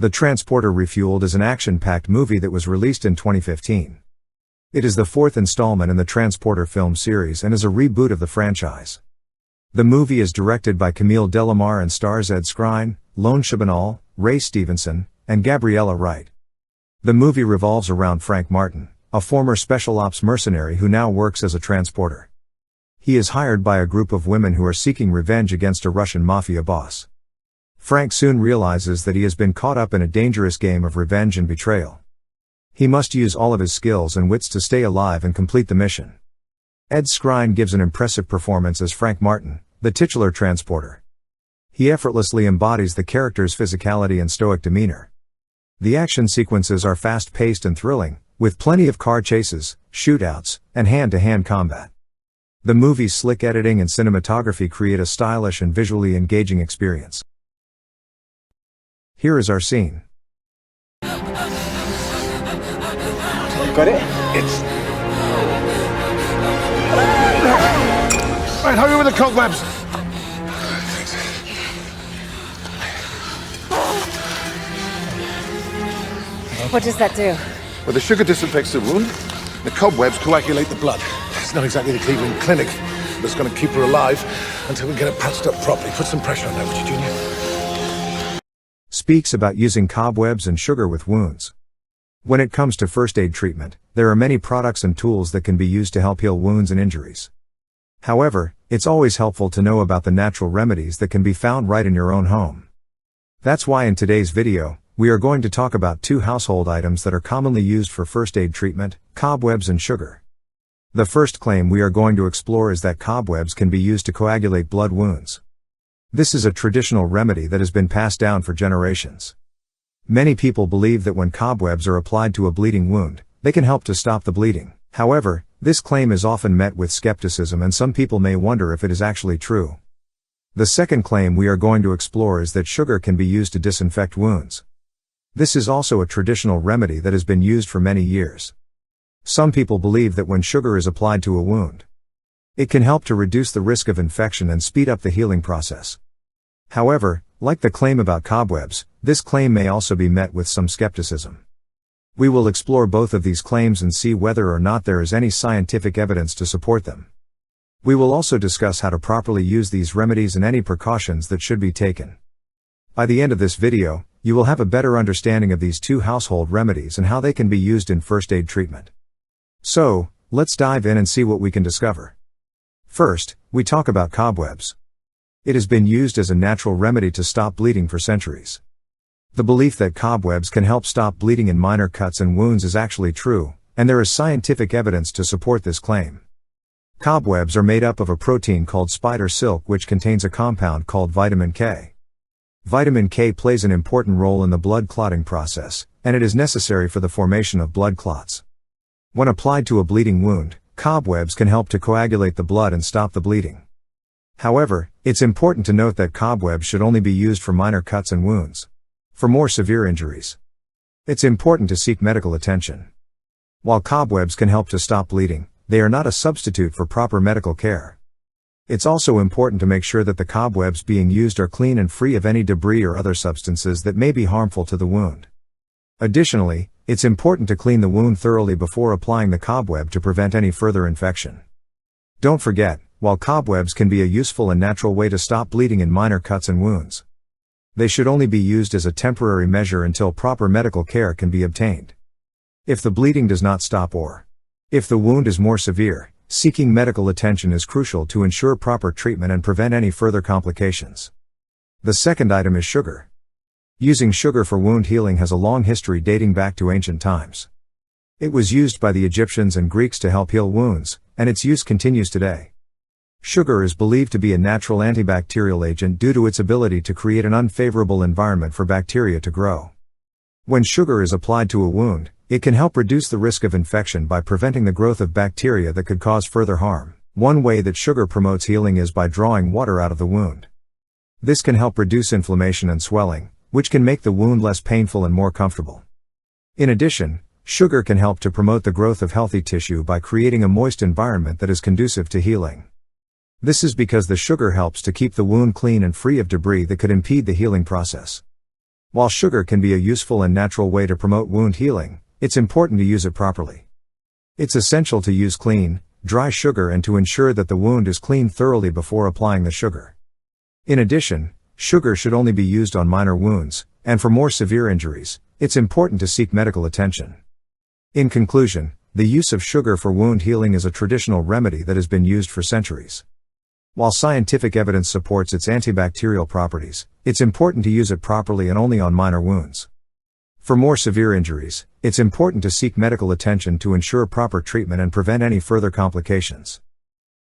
The Transporter Refueled is an action-packed movie that was released in 2015. It is the fourth installment in the Transporter film series and is a reboot of the franchise. The movie is directed by Camille Delamare and stars Ed Skrein, Lone Chabanal, Ray Stevenson, and Gabriella Wright. The movie revolves around Frank Martin, a former special ops mercenary who now works as a transporter. He is hired by a group of women who are seeking revenge against a Russian mafia boss. Frank soon realizes that he has been caught up in a dangerous game of revenge and betrayal. He must use all of his skills and wits to stay alive and complete the mission. Ed Skrein gives an impressive performance as Frank Martin, the titular transporter. He effortlessly embodies the character's physicality and stoic demeanor. The action sequences are fast-paced and thrilling, with plenty of car chases, shootouts, and hand-to-hand combat. The movie's slick editing and cinematography create a stylish and visually engaging experience. Here is our scene. Got it? It's... Right, hurry with the cobwebs. What does that do? Well, the sugar disinfects the wound. The cobwebs coagulate the blood. It's not exactly the Cleveland Clinic, but it's going to keep her alive until we get her patched up properly. Put some pressure on that, would you, Junior? Speaks about using cobwebs and sugar with wounds. When it comes to first aid treatment, there are many products and tools that can be used to help heal wounds and injuries. However, it's always helpful to know about the natural remedies that can be found right in your own home. That's why in today's video, we are going to talk about two household items that are commonly used for first aid treatment: cobwebs and sugar. The first claim we are going to explore is that cobwebs can be used to coagulate blood wounds. This is a traditional remedy that has been passed down for generations. Many people believe that when cobwebs are applied to a bleeding wound, they can help to stop the bleeding. However, this claim is often met with skepticism and some people may wonder if it is actually true. The second claim we are going to explore is that sugar can be used to disinfect wounds. This is also a traditional remedy that has been used for many years. Some people believe that when sugar is applied to a wound, it can help to reduce the risk of infection and speed up the healing process. However, like the claim about cobwebs, this claim may also be met with some skepticism. We will explore both of these claims and see whether or not there is any scientific evidence to support them. We will also discuss how to properly use these remedies and any precautions that should be taken. By the end of this video, you will have a better understanding of these two household remedies and how they can be used in first aid treatment. So, let's dive in and see what we can discover. First, we talk about cobwebs. It has been used as a natural remedy to stop bleeding for centuries. The belief that cobwebs can help stop bleeding in minor cuts and wounds is actually true, and there is scientific evidence to support this claim. Cobwebs are made up of a protein called spider silk which contains a compound called vitamin K. Vitamin K plays an important role in the blood clotting process, and it is necessary for the formation of blood clots. When applied to a bleeding wound, cobwebs can help to coagulate the blood and stop the bleeding. However, it's important to note that cobwebs should only be used for minor cuts and wounds. For more severe injuries, it's important to seek medical attention. While cobwebs can help to stop bleeding, they are not a substitute for proper medical care. It's also important to make sure that the cobwebs being used are clean and free of any debris or other substances that may be harmful to the wound. Additionally, it's important to clean the wound thoroughly before applying the cobweb to prevent any further infection. Don't forget, while cobwebs can be a useful and natural way to stop bleeding in minor cuts and wounds, they should only be used as a temporary measure until proper medical care can be obtained. If the bleeding does not stop or if the wound is more severe, seeking medical attention is crucial to ensure proper treatment and prevent any further complications. The second item is sugar. Using sugar for wound healing has a long history dating back to ancient times. It was used by the Egyptians and Greeks to help heal wounds, and its use continues today. Sugar is believed to be a natural antibacterial agent due to its ability to create an unfavorable environment for bacteria to grow. When sugar is applied to a wound, it can help reduce the risk of infection by preventing the growth of bacteria that could cause further harm. One way that sugar promotes healing is by drawing water out of the wound. This can help reduce inflammation and swelling, which can make the wound less painful and more comfortable. In addition, sugar can help to promote the growth of healthy tissue by creating a moist environment that is conducive to healing. This is because the sugar helps to keep the wound clean and free of debris that could impede the healing process. While sugar can be a useful and natural way to promote wound healing, it's important to use it properly. It's essential to use clean, dry sugar and to ensure that the wound is cleaned thoroughly before applying the sugar. In addition, sugar should only be used on minor wounds, and for more severe injuries, it's important to seek medical attention. In conclusion, the use of sugar for wound healing is a traditional remedy that has been used for centuries. While scientific evidence supports its antibacterial properties, it's important to use it properly and only on minor wounds. For more severe injuries, it's important to seek medical attention to ensure proper treatment and prevent any further complications.